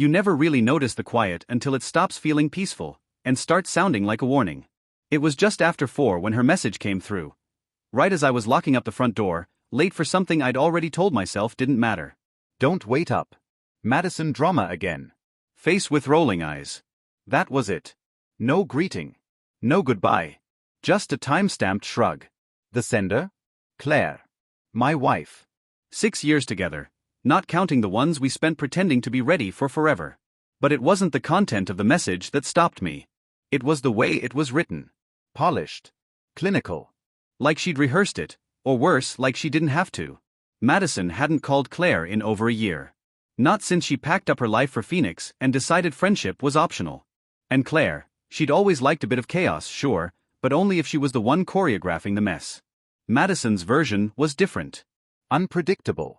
You never really notice the quiet until it stops feeling peaceful and starts sounding like a warning. It was just after 4 when her message came through. Right as I was locking up the front door, late for something I'd already told myself didn't matter. Don't wait up. Madison drama again. Face with rolling eyes. That was it. No greeting. No goodbye. Just a time-stamped shrug. The sender? Claire. My wife. 6 years together, not counting the ones we spent pretending to be ready for forever. But it wasn't the content of the message that stopped me. It was the way it was written. Polished. Clinical. Like she'd rehearsed it, or worse, like she didn't have to. Madison hadn't called Claire in over a year. Not since she packed up her life for Phoenix and decided friendship was optional. And Claire, she'd always liked a bit of chaos, sure, but only if she was the one choreographing the mess. Madison's version was different. Unpredictable.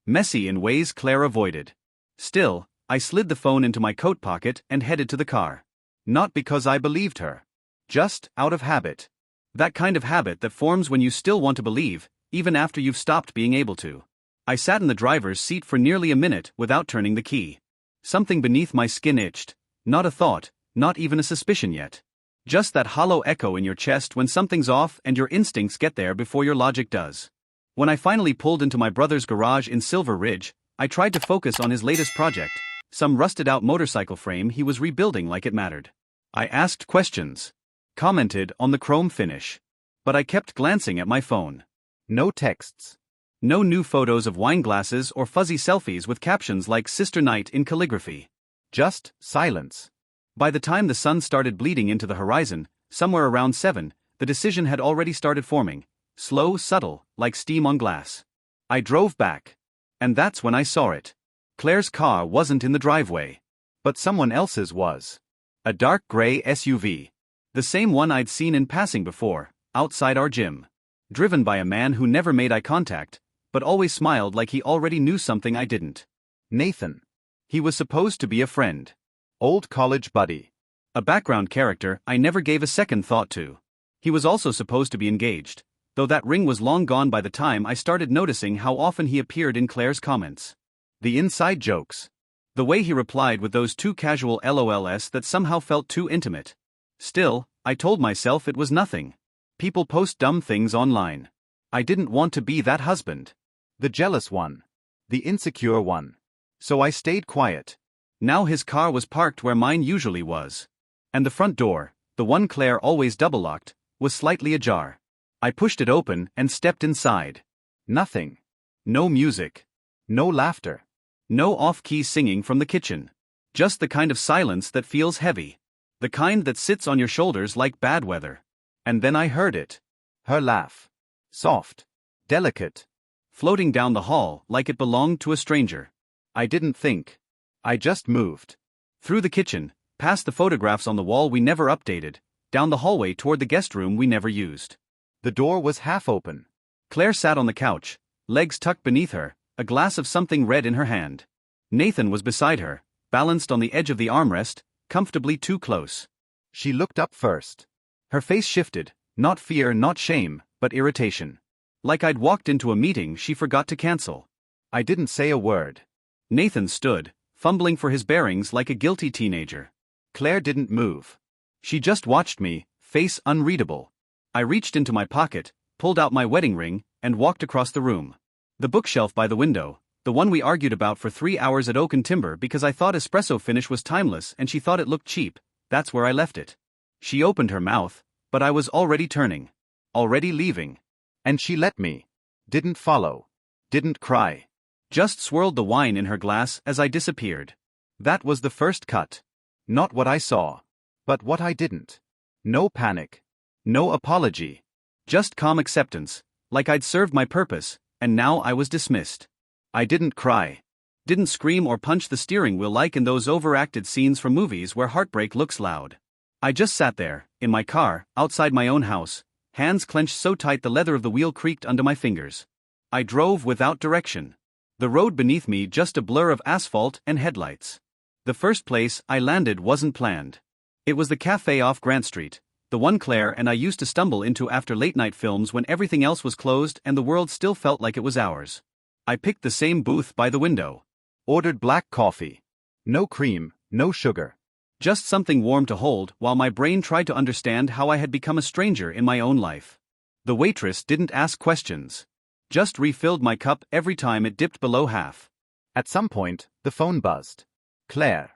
Messy in ways Claire avoided. Still, I slid the phone into my coat pocket and headed to the car. Not because I believed her. Just out of habit. That kind of habit that forms when you still want to believe, even after you've stopped being able to. I sat in the driver's seat for nearly a minute without turning the key. Something beneath my skin itched. Not a thought, not even a suspicion yet. Just that hollow echo in your chest when something's off and your instincts get there before your logic does. When I finally pulled into my brother's garage in Silver Ridge, I tried to focus on his latest project, some rusted-out motorcycle frame he was rebuilding like it mattered. I asked questions. Commented on the chrome finish. But I kept glancing at my phone. No texts. No new photos of wine glasses or fuzzy selfies with captions like Sister Night in calligraphy. Just silence. By the time the sun started bleeding into the horizon, somewhere around 7, the decision had already started forming. Slow, subtle, like steam on glass. I drove back. And that's when I saw it. Claire's car wasn't in the driveway. But someone else's was. A dark gray SUV. The same one I'd seen in passing before, outside our gym. Driven by a man who never made eye contact, but always smiled like he already knew something I didn't. Nathan. He was supposed to be a friend. Old college buddy. A background character I never gave a second thought to. He was also supposed to be engaged, though that ring was long gone by the time I started noticing how often he appeared in Claire's comments. The inside jokes. The way he replied with those two casual LOLs that somehow felt too intimate. Still, I told myself it was nothing. People post dumb things online. I didn't want to be that husband. The jealous one. The insecure one. So I stayed quiet. Now his car was parked where mine usually was. And the front door, the one Claire always double-locked, was slightly ajar. I pushed it open and stepped inside. Nothing. No music. No laughter. No off-key singing from the kitchen. Just the kind of silence that feels heavy. The kind that sits on your shoulders like bad weather. And then I heard it. Her laugh. Soft. Delicate. Floating down the hall like it belonged to a stranger. I didn't think. I just moved. Through the kitchen, past the photographs on the wall we never updated, down the hallway toward the guest room we never used. The door was half open. Claire sat on the couch, legs tucked beneath her, a glass of something red in her hand. Nathan was beside her, balanced on the edge of the armrest, comfortably too close. She looked up first. Her face shifted, not fear, not shame, but irritation. Like I'd walked into a meeting she forgot to cancel. I didn't say a word. Nathan stood, fumbling for his bearings like a guilty teenager. Claire didn't move. She just watched me, face unreadable. I reached into my pocket, pulled out my wedding ring, and walked across the room. The bookshelf by the window, the one we argued about for 3 hours at Oak and Timber because I thought espresso finish was timeless and she thought it looked cheap, that's where I left it. She opened her mouth, but I was already turning. Already leaving. And she let me. Didn't follow. Didn't cry. Just swirled the wine in her glass as I disappeared. That was the first cut. Not what I saw. But what I didn't. No panic. No apology. Just calm acceptance, like I'd served my purpose, and now I was dismissed. I didn't cry. Didn't scream or punch the steering wheel like in those overacted scenes from movies where heartbreak looks loud. I just sat there, in my car, outside my own house, hands clenched so tight the leather of the wheel creaked under my fingers. I drove without direction. The road beneath me just a blur of asphalt and headlights. The first place I landed wasn't planned. It was the cafe off Grant Street, the one Claire and I used to stumble into after late-night films when everything else was closed and the world still felt like it was ours. I picked the same booth by the window. Ordered black coffee. No cream, no sugar. Just something warm to hold while my brain tried to understand how I had become a stranger in my own life. The waitress didn't ask questions. Just refilled my cup every time it dipped below half. At some point, the phone buzzed. Claire.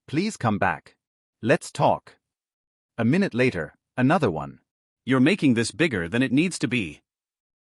Please come back. Let's talk. A minute later, another one. You're making this bigger than it needs to be.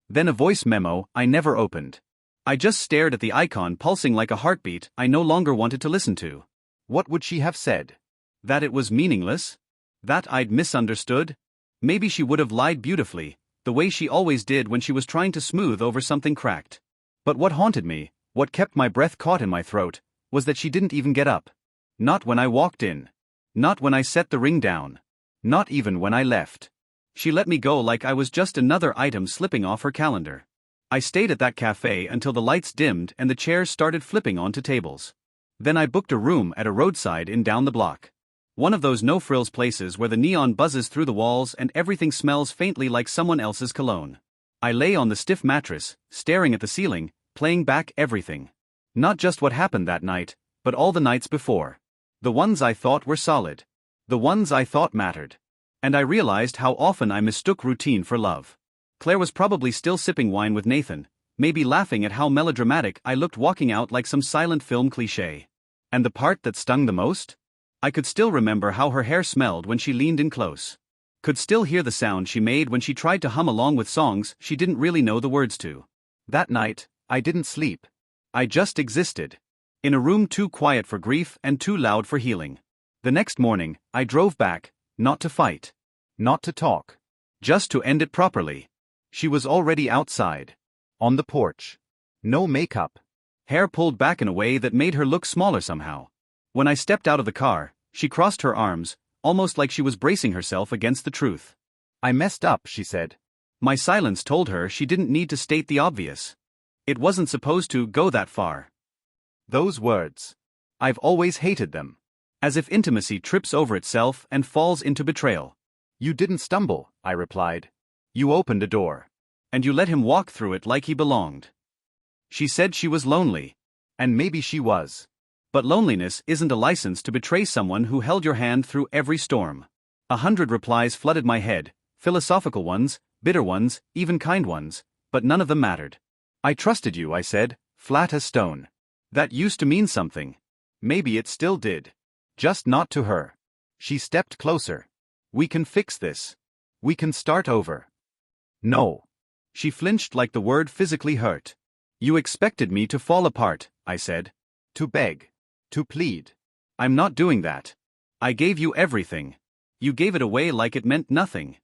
Then a voice memo I never opened. I just stared at the icon pulsing like a heartbeat I no longer wanted to listen to. What would she have said? That it was meaningless? That I'd misunderstood? Maybe she would have lied beautifully, the way she always did when she was trying to smooth over something cracked. But what haunted me, what kept my breath caught in my throat, was that she didn't even get up. Not when I walked in. Not when I set the ring down. Not even when I left. She let me go like I was just another item slipping off her calendar. I stayed at that cafe until the lights dimmed and the chairs started flipping onto tables. Then I booked a room at a roadside inn down the block. One of those no-frills places where the neon buzzes through the walls and everything smells faintly like someone else's cologne. I lay on the stiff mattress, staring at the ceiling, playing back everything. Not just what happened that night, but all the nights before. The ones I thought were solid. The ones I thought mattered. And I realized how often I mistook routine for love. Claire was probably still sipping wine with Nathan, maybe laughing at how melodramatic I looked walking out like some silent film cliché. And the part that stung the most? I could still remember how her hair smelled when she leaned in close. Could still hear the sound she made when she tried to hum along with songs she didn't really know the words to. That night, I didn't sleep. I just existed. In a room too quiet for grief and too loud for healing. The next morning, I drove back, not to fight. Not to talk. Just to end it properly. She was already outside. On the porch. No makeup. Hair pulled back in a way that made her look smaller somehow. When I stepped out of the car, she crossed her arms, almost like she was bracing herself against the truth. I messed up, she said. My silence told her she didn't need to state the obvious. It wasn't supposed to go that far. Those words. I've always hated them. As if intimacy trips over itself and falls into betrayal. You didn't stumble, I replied. You opened a door. And you let him walk through it like he belonged. She said she was lonely. And maybe she was. But loneliness isn't a license to betray someone who held your hand through every storm. 100 replies flooded my head, philosophical ones, bitter ones, even kind ones, but none of them mattered. I trusted you, I said, flat as stone. That used to mean something. Maybe it still did. Just not to her. She stepped closer. We can fix this. We can start over. No. She flinched like the word physically hurt. You expected me to fall apart, I said. To beg. To plead. I'm not doing that. I gave you everything. You gave it away like it meant nothing.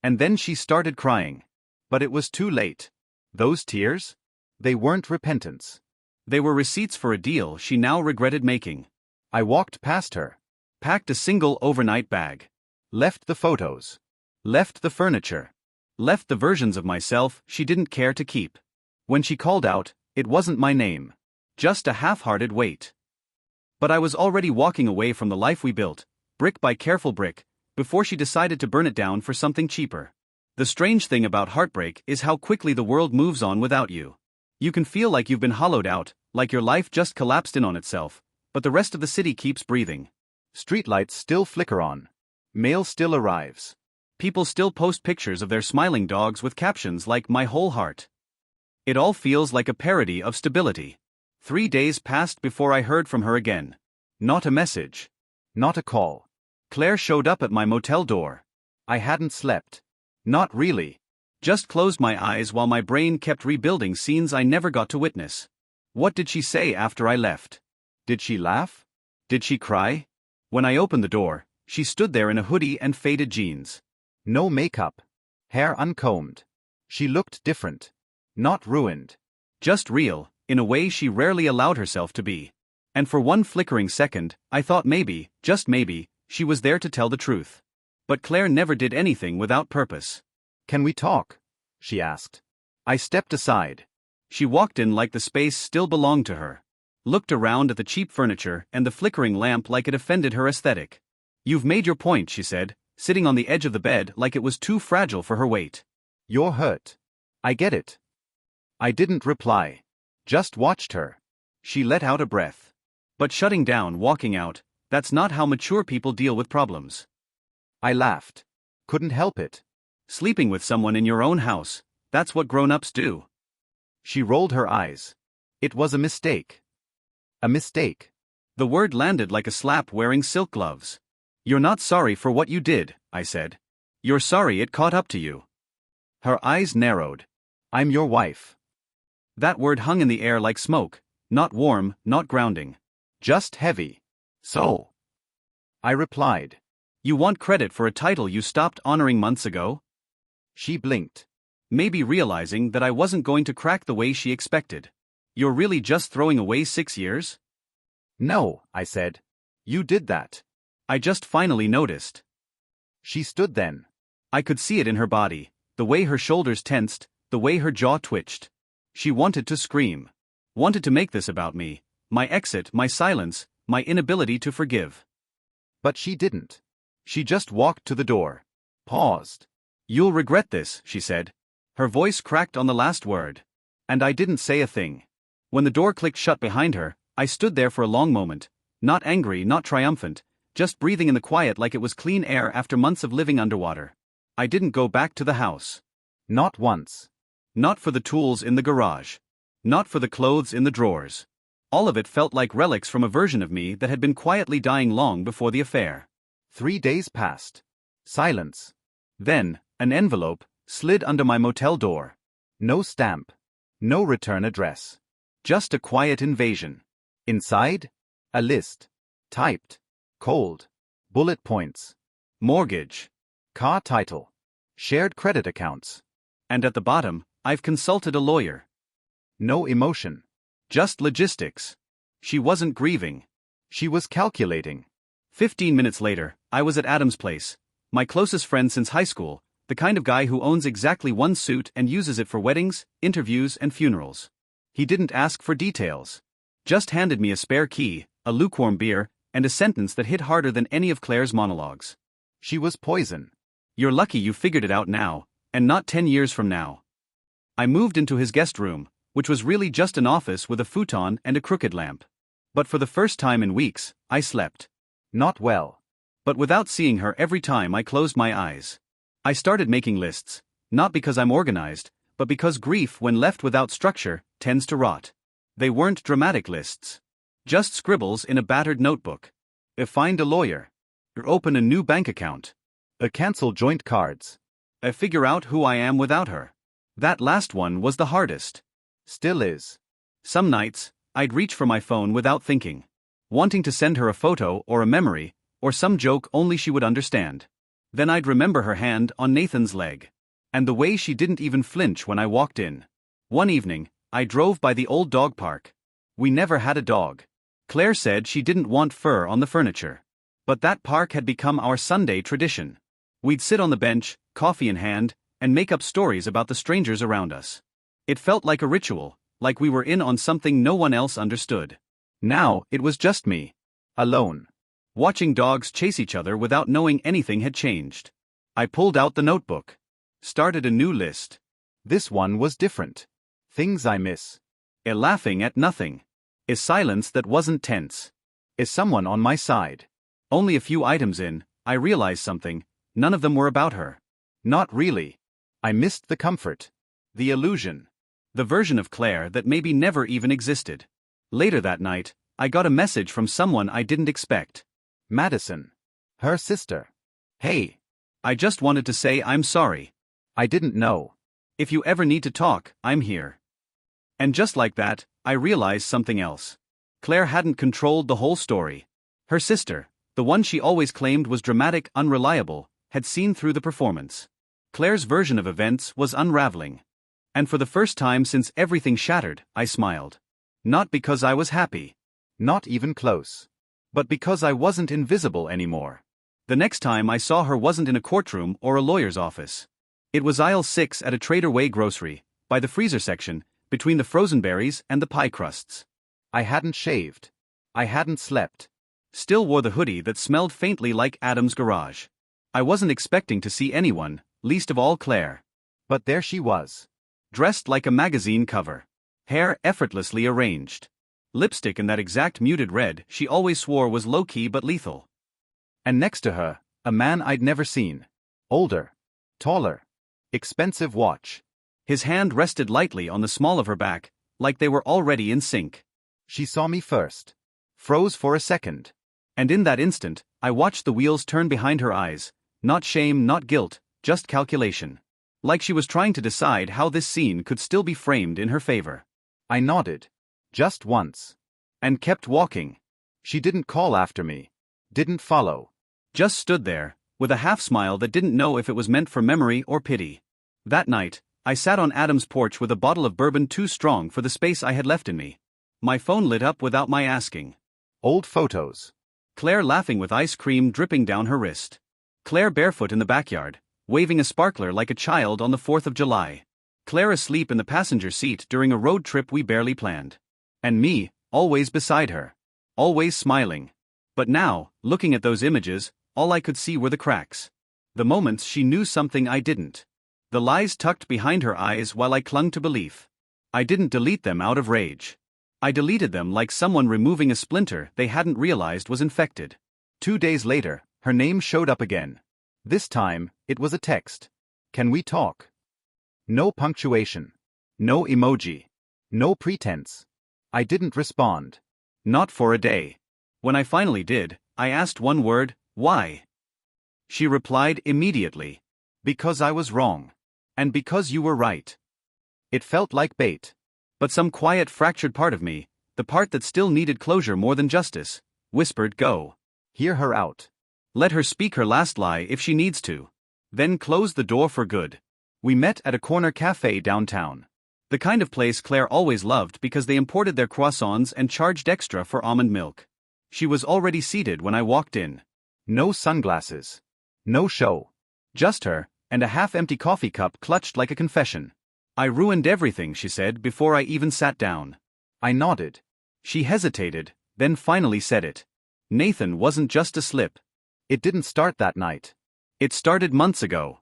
And then she started crying. But it was too late. Those tears? They weren't repentance. They were receipts for a deal she now regretted making. I walked past her. Packed a single overnight bag. Left the photos. Left the furniture. Left the versions of myself she didn't care to keep. When she called out, it wasn't my name. Just a half-hearted wait. But I was already walking away from the life we built, brick by careful brick, before she decided to burn it down for something cheaper. The strange thing about heartbreak is how quickly the world moves on without you. You can feel like you've been hollowed out, like your life just collapsed in on itself, but the rest of the city keeps breathing. Streetlights still flicker on. Mail still arrives. People still post pictures of their smiling dogs with captions like "My whole heart." It all feels like a parody of stability. 3 days passed before I heard from her again. Not a message. Not a call. Claire showed up at my motel door. I hadn't slept. Not really. Just closed my eyes while my brain kept rebuilding scenes I never got to witness. What did she say after I left? Did she laugh? Did she cry? When I opened the door, she stood there in a hoodie and faded jeans. No makeup. Hair uncombed. She looked different. Not ruined. Just real, in a way she rarely allowed herself to be. And for one flickering second, I thought maybe, just maybe, she was there to tell the truth. But Claire never did anything without purpose. Can we talk? She asked. I stepped aside. She walked in like the space still belonged to her. Looked around at the cheap furniture and the flickering lamp like it offended her aesthetic. You've made your point, she said, sitting on the edge of the bed like it was too fragile for her weight. You're hurt. I get it. I didn't reply. Just watched her. She let out a breath. But shutting down, walking out, that's not how mature people deal with problems. I laughed. Couldn't help it. Sleeping with someone in your own house, that's what grown-ups do. She rolled her eyes. It was a mistake. A mistake. The word landed like a slap wearing silk gloves. You're not sorry for what you did, I said. You're sorry it caught up to you. Her eyes narrowed. I'm your wife. That word hung in the air like smoke, not warm, not grounding. Just heavy. So? I replied. You want credit for a title you stopped honoring months ago? She blinked. Maybe realizing that I wasn't going to crack the way she expected. You're really just throwing away 6 years? No, I said. You did that. I just finally noticed. She stood then. I could see it in her body, the way her shoulders tensed, the way her jaw twitched. She wanted to scream. Wanted to make this about me, my exit, my silence, my inability to forgive. But she didn't. She just walked to the door. Paused. You'll regret this, she said. Her voice cracked on the last word. And I didn't say a thing. When the door clicked shut behind her, I stood there for a long moment, not angry, not triumphant, just breathing in the quiet like it was clean air after months of living underwater. I didn't go back to the house. Not once. Not for the tools in the garage. Not for the clothes in the drawers. All of it felt like relics from a version of me that had been quietly dying long before the affair. 3 days passed. Silence. Then, an envelope slid under my motel door. No stamp. No return address. Just a quiet invasion. Inside? A list. Typed. Cold. Bullet points. Mortgage. Car title. Shared credit accounts. And at the bottom, I've consulted a lawyer. No emotion. Just logistics. She wasn't grieving. She was calculating. 15 minutes later, I was at Adam's place, my closest friend since high school, the kind of guy who owns exactly one suit and uses it for weddings, interviews, and funerals. He didn't ask for details. Just handed me a spare key, a lukewarm beer, and a sentence that hit harder than any of Claire's monologues. She was poison. You're lucky you figured it out now, and not 10 years from now. I moved into his guest room, which was really just an office with a futon and a crooked lamp. But for the first time in weeks, I slept. Not well. But without seeing her every time I closed my eyes. I started making lists, not because I'm organized, but because grief, when left without structure, tends to rot. They weren't dramatic lists. Just scribbles in a battered notebook. Find a lawyer. Open a new bank account. Cancel joint cards. Figure out who I am without her. That last one was the hardest. Still is. Some nights, I'd reach for my phone without thinking. Wanting to send her a photo or a memory, or some joke only she would understand. Then I'd remember her hand on Nathan's leg. And the way she didn't even flinch when I walked in. One evening, I drove by the old dog park. We never had a dog. Claire said she didn't want fur on the furniture. But that park had become our Sunday tradition. We'd sit on the bench, coffee in hand, and make up stories about the strangers around us. It felt like a ritual, like we were in on something no one else understood. Now, it was just me. Alone. Watching dogs chase each other without knowing anything had changed. I pulled out the notebook. Started a new list. This one was different. Things I miss. Laughing at nothing. Silence that wasn't tense. Someone on my side. Only a few items in, I realized something. None of them were about her. Not really. I missed the comfort. The illusion. The version of Claire that maybe never even existed. Later that night, I got a message from someone I didn't expect. Madison. Her sister. Hey. I just wanted to say I'm sorry. I didn't know. If you ever need to talk, I'm here. And just like that, I realized something else. Claire hadn't controlled the whole story. Her sister, the one she always claimed was dramatic, unreliable, had seen through the performance. Claire's version of events was unraveling. And for the first time since everything shattered, I smiled. Not because I was happy. Not even close. But because I wasn't invisible anymore. The next time I saw her wasn't in a courtroom or a lawyer's office. It was aisle 6 at a Trader Way grocery, by the freezer section, between the frozen berries and the pie crusts. I hadn't shaved. I hadn't slept. Still wore the hoodie that smelled faintly like Adam's garage. I wasn't expecting to see anyone, least of all Claire. But there she was. Dressed like a magazine cover. Hair effortlessly arranged. Lipstick in that exact muted red she always swore was low-key but lethal. And next to her, a man I'd never seen. Older. Taller. Expensive watch. His hand rested lightly on the small of her back, like they were already in sync. She saw me first. Froze for a second. And in that instant, I watched the wheels turn behind her eyes. Not shame, not guilt, just calculation. Like she was trying to decide how this scene could still be framed in her favor. I nodded. Just once. And kept walking. She didn't call after me. Didn't follow. Just stood there, with a half-smile that didn't know if it was meant for memory or pity. That night, I sat on Adam's porch with a bottle of bourbon too strong for the space I had left in me. My phone lit up without my asking. Old photos. Claire laughing with ice cream dripping down her wrist. Claire barefoot in the backyard, waving a sparkler like a child on the 4th of July. Claire asleep in the passenger seat during a road trip we barely planned. And me, always beside her. Always smiling. But now, looking at those images, all I could see were the cracks. The moments she knew something I didn't. The lies tucked behind her eyes while I clung to belief. I didn't delete them out of rage. I deleted them like someone removing a splinter they hadn't realized was infected. 2 days later, her name showed up again. This time, it was a text. Can we talk? No punctuation. No emoji. No pretense. I didn't respond. Not for a day. When I finally did, I asked one word, why? She replied immediately. Because I was wrong. And because you were right. It felt like bait. But some quiet fractured part of me, the part that still needed closure more than justice, whispered go. Hear her out. Let her speak her last lie if she needs to. Then close the door for good. We met at a corner cafe downtown. The kind of place Claire always loved because they imported their croissants and charged extra for almond milk. She was already seated when I walked in. No sunglasses. No show. Just her, and a half-empty coffee cup clutched like a confession. I ruined everything, she said before I even sat down. I nodded. She hesitated, then finally said it. Nathan wasn't just a slip. It didn't start that night. It started months ago.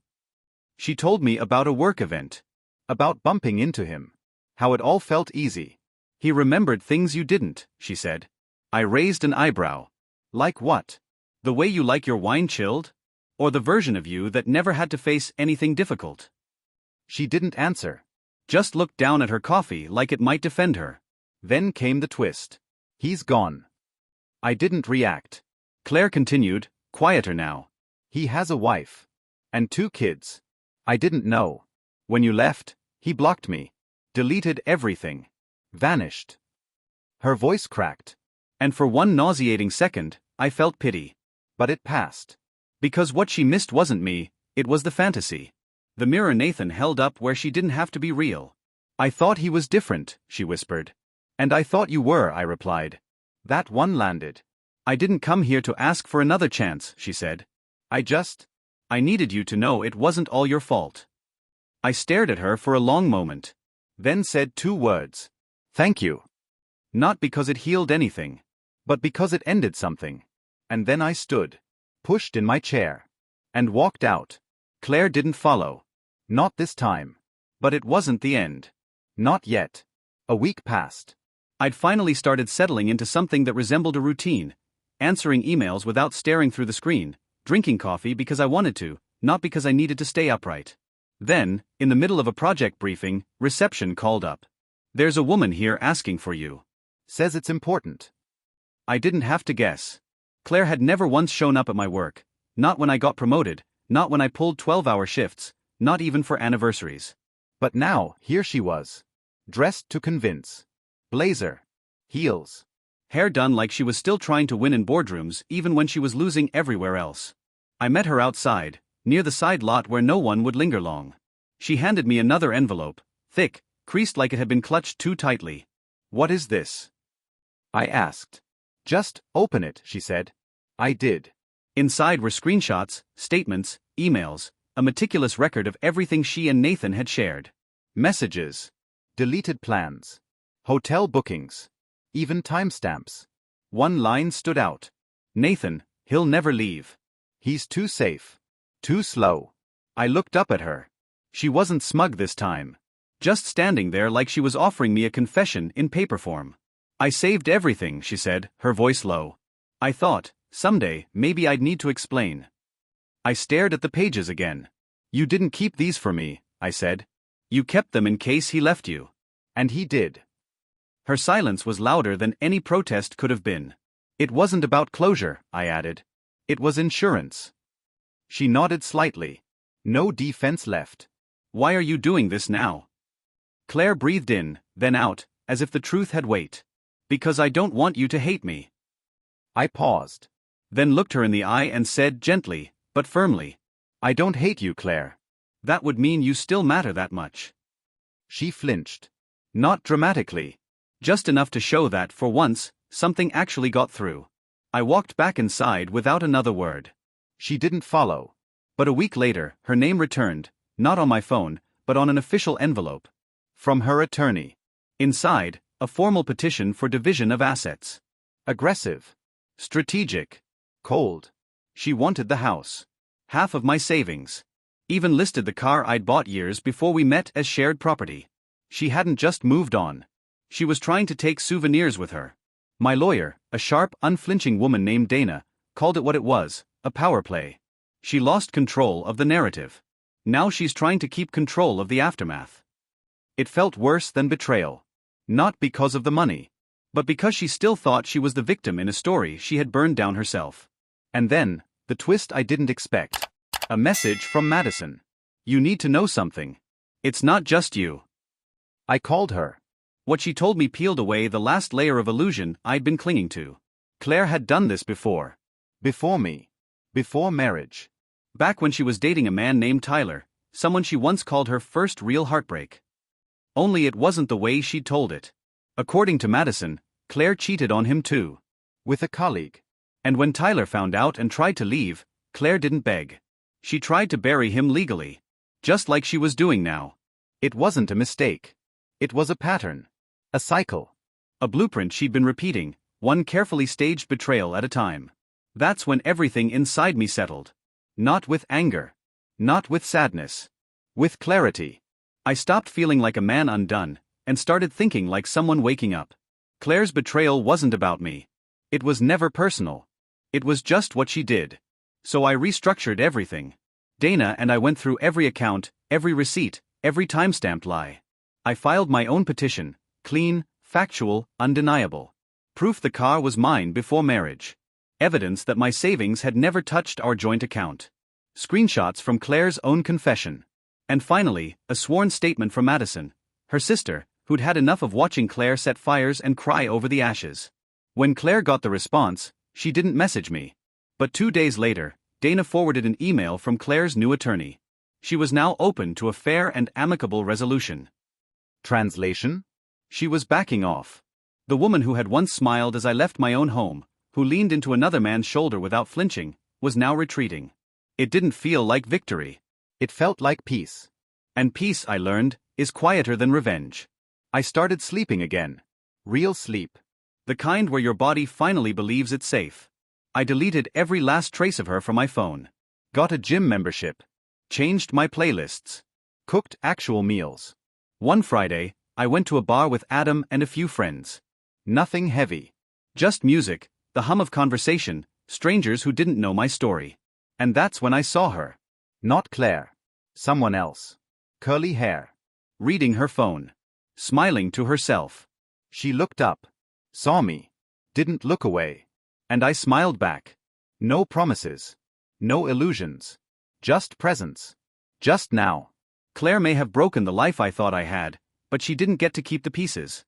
She told me about a work event. About bumping into him. How it all felt easy. He remembered things you didn't, she said. I raised an eyebrow. Like what? The way you like your wine chilled? Or the version of you that never had to face anything difficult? She didn't answer. Just looked down at her coffee like it might defend her. Then came the twist. He's gone. I didn't react. Claire continued, quieter now. He has a wife. And 2 kids. I didn't know. When you left, he blocked me. Deleted everything. Vanished. Her voice cracked. And for one nauseating second, I felt pity. But it passed. Because what she missed wasn't me, it was the fantasy. The mirror Nathan held up where she didn't have to be real. I thought he was different, she whispered. And I thought you were, I replied. That one landed. I didn't come here to ask for another chance, she said. I needed you to know it wasn't all your fault. I stared at her for a long moment. Then said 2 words. Thank you. Not because it healed anything. But because it ended something. And then I stood. Pushed in my chair. And walked out. Claire didn't follow. Not this time. But it wasn't the end. Not yet. A week passed. I'd finally started settling into something that resembled a routine. Answering emails without staring through the screen. Drinking coffee because I wanted to, not because I needed to stay upright. Then, in the middle of a project briefing, reception called up. There's a woman here asking for you. Says it's important. I didn't have to guess. Claire had never once shown up at my work. Not when I got promoted, not when I pulled 12-hour shifts, not even for anniversaries. But now, here she was. Dressed to convince. Blazer. Heels. Hair done like she was still trying to win in boardrooms even when she was losing everywhere else. I met her outside, near the side lot where no one would linger long. She handed me another envelope, thick, creased like it had been clutched too tightly. What is this? I asked. Just open it, she said. I did. Inside were screenshots, statements, emails, a meticulous record of everything she and Nathan had shared. Messages. Deleted plans. Hotel bookings. Even timestamps. One line stood out. Nathan, he'll never leave. He's too safe. Too slow. I looked up at her. She wasn't smug this time. Just standing there like she was offering me a confession in paper form. I saved everything, she said, her voice low. I thought, someday, maybe I'd need to explain. I stared at the pages again. You didn't keep these for me, I said. You kept them in case he left you. And he did. Her silence was louder than any protest could have been. It wasn't about closure, I added. It was insurance. She nodded slightly. No defense left. Why are you doing this now? Claire breathed in, then out, as if the truth had weight. Because I don't want you to hate me. I paused. Then looked her in the eye and said gently, but firmly. I don't hate you, Claire. That would mean you still matter that much. She flinched. Not dramatically. Just enough to show that, for once, something actually got through. I walked back inside without another word. She didn't follow. But a week later, her name returned, not on my phone, but on an official envelope. From her attorney. Inside, a formal petition for division of assets. Aggressive. Strategic. Cold. She wanted the house. Half of my savings. Even listed the car I'd bought years before we met as shared property. She hadn't just moved on. She was trying to take souvenirs with her. My lawyer, a sharp, unflinching woman named Dana, called it what it was, a power play. She lost control of the narrative. Now she's trying to keep control of the aftermath. It felt worse than betrayal. Not because of the money, but because she still thought she was the victim in a story she had burned down herself. And then, the twist I didn't expect. A message from Madison. You need to know something. It's not just you. I called her. What she told me peeled away the last layer of illusion I'd been clinging to. Claire had done this before. Before me. Before marriage. Back when she was dating a man named Tyler, someone she once called her first real heartbreak. Only it wasn't the way she'd told it. According to Madison, Claire cheated on him too. With a colleague. And when Tyler found out and tried to leave, Claire didn't beg. She tried to bury him legally. Just like she was doing now. It wasn't a mistake. It was a pattern. A cycle. A blueprint she'd been repeating, one carefully staged betrayal at a time. That's when everything inside me settled. Not with anger. Not with sadness. With clarity. I stopped feeling like a man undone, and started thinking like someone waking up. Claire's betrayal wasn't about me. It was never personal. It was just what she did. So I restructured everything. Dana and I went through every account, every receipt, every timestamped lie. I filed my own petition, clean, factual, undeniable. Proof the car was mine before marriage. Evidence that my savings had never touched our joint account. Screenshots from Claire's own confession. And finally, a sworn statement from Madison, her sister, who'd had enough of watching Claire set fires and cry over the ashes. When Claire got the response, she didn't message me. But 2 days later, Dana forwarded an email from Claire's new attorney. She was now open to a fair and amicable resolution. Translation? She was backing off. The woman who had once smiled as I left my own home, who leaned into another man's shoulder without flinching, was now retreating. It didn't feel like victory. It felt like peace. And peace, I learned, is quieter than revenge. I started sleeping again. Real sleep. The kind where your body finally believes it's safe. I deleted every last trace of her from my phone. Got a gym membership. Changed my playlists. Cooked actual meals. One Friday, I went to a bar with Adam and a few friends. Nothing heavy. Just music, the hum of conversation, strangers who didn't know my story. And that's when I saw her. Not Claire. Someone else. Curly hair. Reading her phone. Smiling to herself. She looked up. Saw me. Didn't look away. And I smiled back. No promises. No illusions. Just presence. Just now. Claire may have broken the life I thought I had, but she didn't get to keep the pieces.